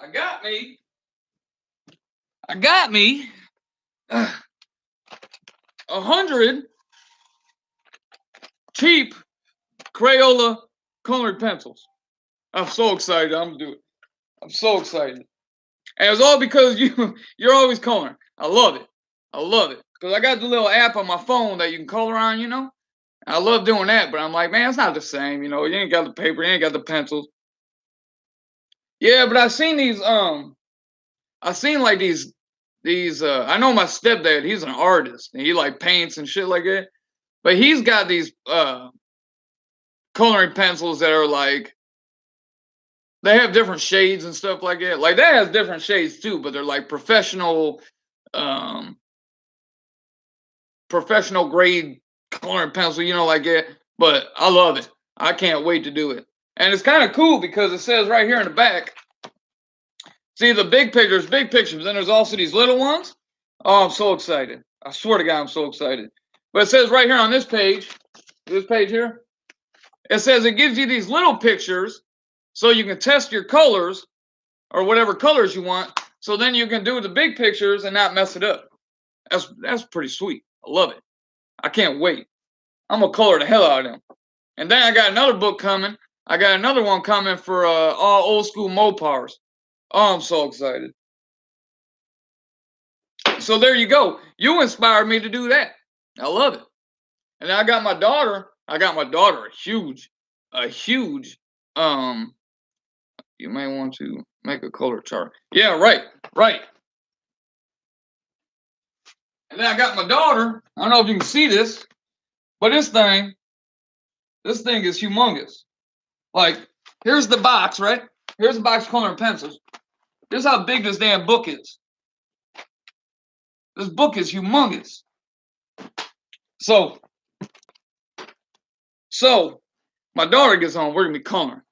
I got me 100 cheap Crayola colored pencils. I'm so excited. I'm gonna do it. I'm so excited. And it's all because you're always coloring. I love it. I love it. Because I got the little app on my phone that you can color on, you know? I love doing that, but I'm like, man, it's not the same, you know. You ain't got the paper, you ain't got the pencils. Yeah, but I seen like these I know my stepdad, he's an artist and he like paints and shit like that. But he's got these coloring pencils that are like they have different shades and stuff like that. Like that has different shades too, but they're like um professional grade coloring pencil, you know, like that. But I love it. I can't wait to do it. And it's kind of cool because it says right here in the back, see the big pictures, then there's also these little ones. Oh, I'm so excited. I swear to God, I'm so excited. But it says right here on this page here, it says it gives you these little pictures so you can test your colors or whatever colors you want. So then you can do the big pictures and not mess it up. That's pretty sweet. I love it. I can't wait. I'm gonna color the hell out of them. And then I got another book coming. I got another one coming for all old school Mopars. Oh, I'm so excited. So there you go. You inspired me to do that. I love it. And I got my daughter. A huge. Um, you may want to make a color chart. Yeah, right, right. And then I got my daughter. I don't know if you can see this, but this thing is humongous. Like, here's the box, right? Here's the box coloring pencils. Here's how big this damn book is. This book is humongous. So my daughter gets home. We're gonna be coloring.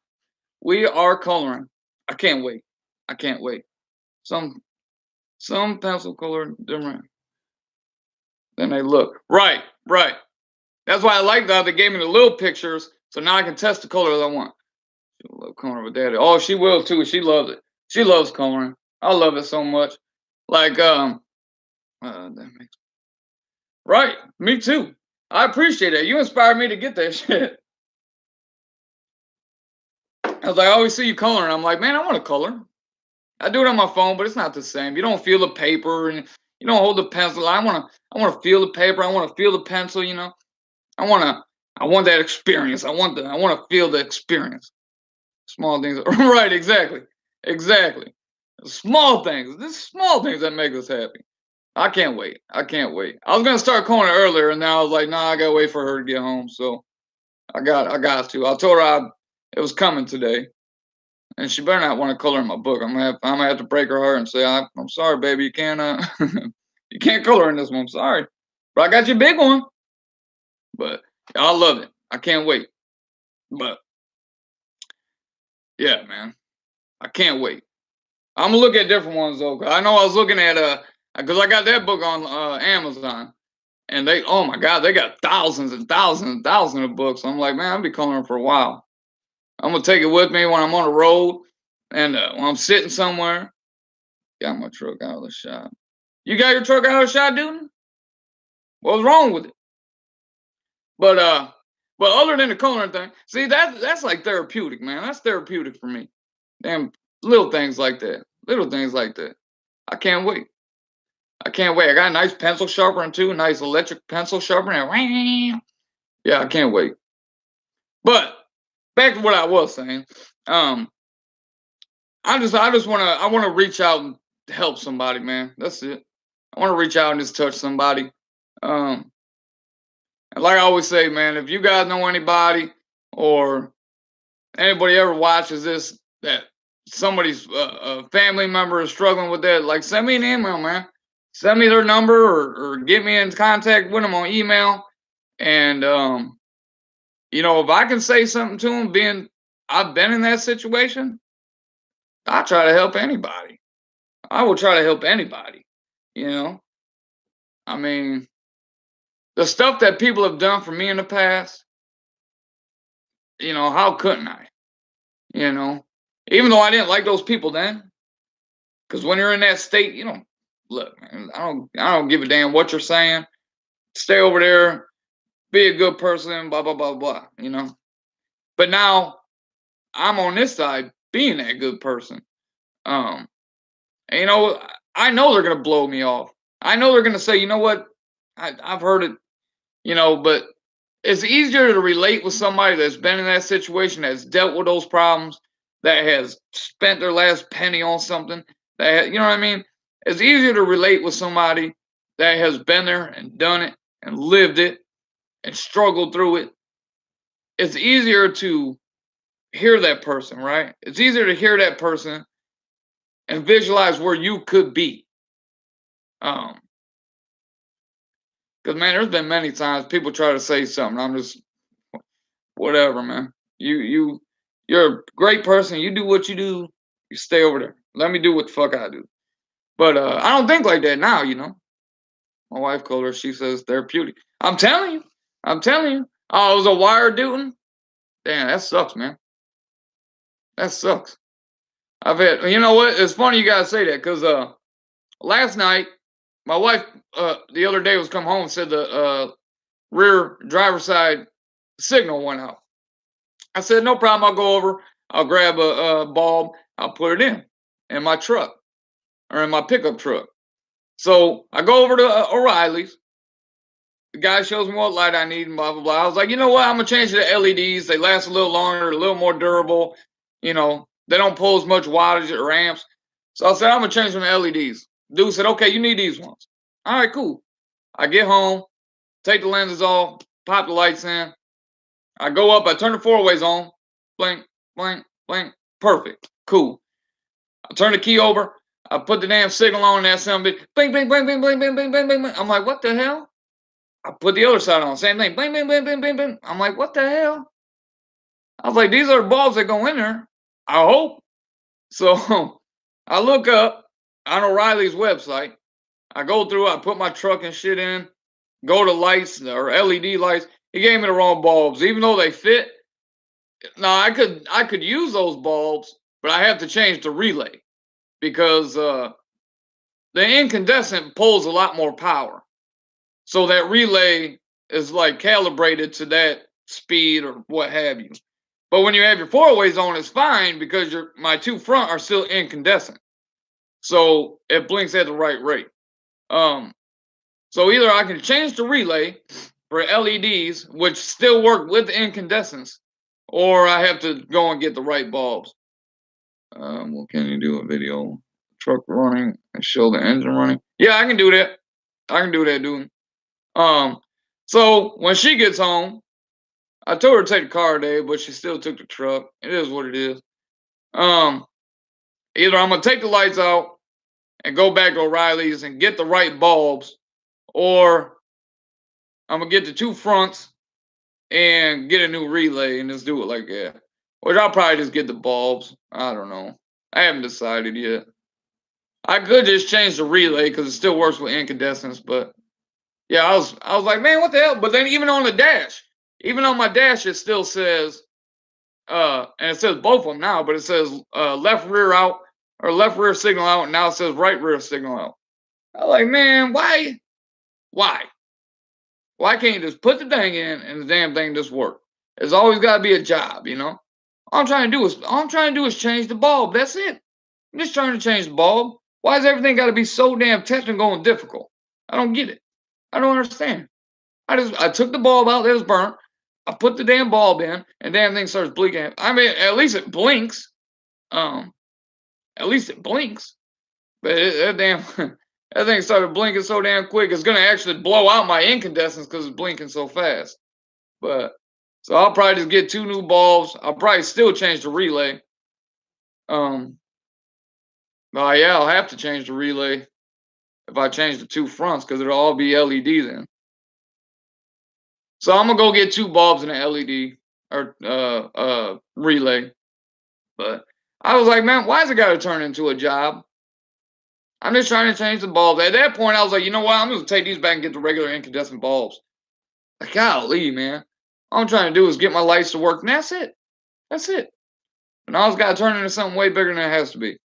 We are coloring. I can't wait. I can't wait. Some pencil color different than they look. Right, right. That's why I like that they gave me the little pictures, so now I can test the colors I want. She love coloring with daddy. Oh, she will too. She loves it. She loves coloring. I love it so much. Like that makes right. Me too. I appreciate it. You inspired me to get that shit. I was like, I always see you coloring. I'm like, man, I want to color. I do it on my phone, but it's not the same. You don't feel the paper and you don't hold the pencil. I wanna feel the paper. I want to feel the pencil, you know. I want that experience. I want to feel the experience. Small things. Right, exactly. Exactly. Small things. This small things that make us happy. I can't wait. I can't wait. I was gonna start calling her earlier, and now I was like, nah, I gotta wait for her to get home. So I got to. I told her it was coming today, and she better not want to color in my book. I'm gonna have to break her heart and say, I'm sorry, baby, you can't you can't color in this one. I'm sorry, but I got you a big one. But I love it. I can't wait. But yeah, man, I can't wait. I'm gonna look at different ones though. 'Cause I know I was looking at because I got that book on Amazon, and oh my God, they got thousands and thousands and thousands of books. I'm like, man, I'll be coloring for a while. I'm gonna take it with me when I'm on the road and when I'm sitting somewhere. Got my truck out of the shop. You got your truck out of the shop, dude? What's wrong with it? But other than the coloring thing, see that's like therapeutic, man. That's therapeutic for me. Damn little things like that. Little things like that. I can't wait. I can't wait. I got a nice pencil sharpener too, a nice electric pencil sharpener. Yeah, I can't wait. But back to what I was saying. Um, I wanna reach out and help somebody, man. That's it. I want to reach out and just touch somebody. Um, and like I always say, man, if you guys know anybody or anybody ever watches this that somebody's family member is struggling with that, like send me an email, man. Send me their number or get me in contact with them on email. And if I can say something to them, being I've been in that situation, I try to help anybody. I will try to help anybody. You know, I mean, the stuff that people have done for me in the past, how couldn't I? You know, even though I didn't like those people then, because when you're in that state, look, man, I don't give a damn what you're saying. Stay over there, be a good person, blah blah blah blah. But now I'm on this side, being that good person. Um, and, I know they're gonna blow me off. I know they're gonna say, you know what, I've heard it, but it's easier to relate with somebody that's been in that situation, that's dealt with those problems, that has spent their last penny on something. That you know what I mean? It's easier to relate with somebody that has been there and done it and lived it and struggled through it. It's easier to hear that person, right? It's easier to hear that person and visualize where you could be. Um, because man, there's been many times people try to say something. I'm just whatever, man. You're a great person. You do what you do. You stay over there. Let me do what the fuck I do. But I don't think like that now. My wife called her. She says therapeutic. I'm telling you. I'm telling you. Oh, it was a wire dude. Damn, that sucks, man. That sucks. I've had. You know what? It's funny you guys say that because last night my wife the other day was come home and said the rear driver's side signal went out. I said, no problem. I'll go over. I'll grab a bulb. I'll put it in my truck or in my pickup truck. So I go over to O'Reilly's. The guy shows me what light I need and blah, blah, blah. I was like, you know what? I'm going to change to the LEDs. They last a little longer, a little more durable. They don't pull as much wattage or amps. So I said, I'm going to change them to LEDs. Dude said, okay, you need these ones. All right, cool. I get home, take the lenses off, pop the lights in. I go up, I turn the four ways on. Blink, blink, blink. Perfect. Cool. I turn the key over. I put the damn signal on that something. Bing, bing, bing, bing, bing, bing, bing, bing, bing. I'm like, what the hell? I put the other side on. Same thing. Bing, bing, bing, bing, bing, bing. I'm like, what the hell? I was like, these are the bulbs that go in there. I hope. So I look up on O'Reilly's website. I go through, I put my truck and shit in, go to lights or LED lights. He gave me the wrong bulbs. Even though they fit, now I could use those bulbs, but I have to change the relay because the incandescent pulls a lot more power. So that relay is like calibrated to that speed or what have you. But when you have your four ways on, it's fine because my two front are still incandescent. So it blinks at the right rate. Um, so either I can change the relay for LEDs, which still work with incandescence, or I have to go and get the right bulbs. Well, can you do a video truck running and show the engine running? Yeah, I can do that. I can do that, dude. Um, so when she gets home, I told her to take the car today, but she still took the truck. It is what it is. Um, Either I'm gonna take the lights out and go back to O'Reilly's and get the right bulbs, or I'm gonna get the two fronts and get a new relay and just do it like that. Which I'll probably just get the bulbs. I don't know. I haven't decided yet. I could just change the relay because it still works with incandescence, but yeah, I was like, man, what the hell? But then even on the dash, even on my dash, it still says, and it says both of them now, but it says left rear out or left rear signal out, and now it says right rear signal out. I'm like, man, why? Why? Why can't you just put the thing in and the damn thing just work? There's always got to be a job. All I'm trying to do is change the bulb. That's it. I'm just trying to change the bulb. Why does everything got to be so damn technical and difficult? I don't get it. I don't understand. I took the bulb out that was burnt. I put the damn bulb in, and damn thing starts blinking. I mean, at least it blinks. Um, at least it blinks. But that damn That thing started blinking so damn quick. It's gonna actually blow out my incandescents because it's blinking so fast. But so I'll probably just get 2 new bulbs. I'll probably still change the relay. Um, yeah, I'll have to change the relay if I change the 2 fronts because it'll all be LED then. So I'm gonna go get 2 bulbs and an LED or relay. But I was like, man, why's it gotta turn into a job? I'm just trying to change the bulbs. At that point, I was like, you know what? I'm gonna take these back and get the regular incandescent bulbs. Like, golly, man. All I'm trying to do is get my lights to work, and that's it. That's it. And all it's got to turn into something way bigger than it has to be.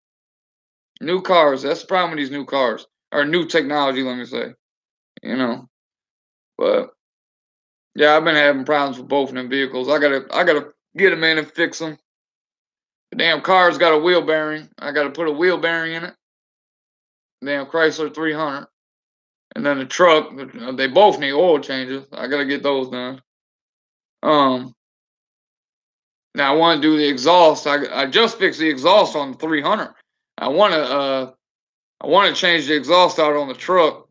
New cars. That's the problem with these new cars or new technology. Let me say, you know. But yeah, I've been having problems with both of them vehicles. I gotta get them in and fix them. The damn car's got a wheel bearing. I gotta put a wheel bearing in it. Damn Chrysler 300. And then the truck, they both need oil changes. I gotta get those done. Um, Now I want to do the exhaust. I just fixed the exhaust on the 300. I want to change the exhaust out on the truck.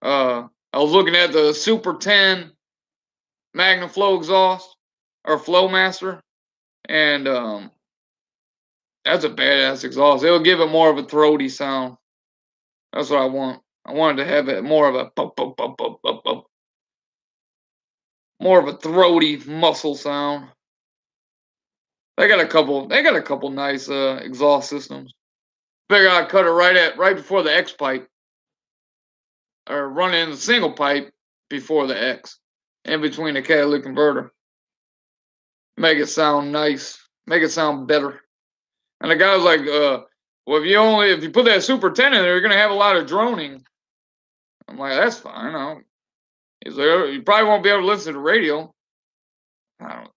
I was looking at the Super 10 Magnum Flow exhaust or Flowmaster, and that's a badass exhaust. It'll give it more of a throaty sound. That's what I want. I wanted to have it more of a more of a throaty muscle sound. They got a couple. They got a couple nice exhaust systems. Figure I'd cut it right before the X pipe, or run in the single pipe before the X, in between the catalytic converter. Make it sound nice. Make it sound better. And the guy was like, well, if you put that Super 10 in there, you're gonna have a lot of droning. I'm like, that's fine. He's like, you probably won't be able to listen to the radio.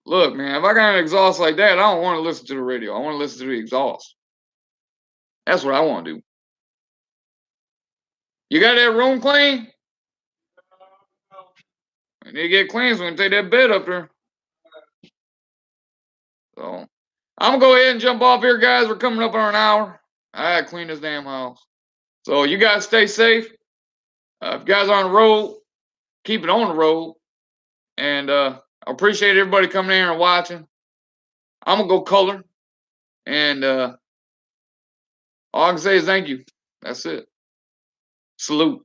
Look, man, if I got an exhaust like that, I don't want to listen to the radio. I want to listen to the exhaust. That's what I want to do. You got that room clean? You need to get clean so we can take that bed up there. So I'm gonna go ahead and jump off here, guys. We're coming up on an hour. I gotta clean this damn house. So you guys stay safe. If you guys are on the road, keep it on the road. And I appreciate everybody coming in here and watching. I'm gonna go color. And all I can say is thank you. That's it. Salute.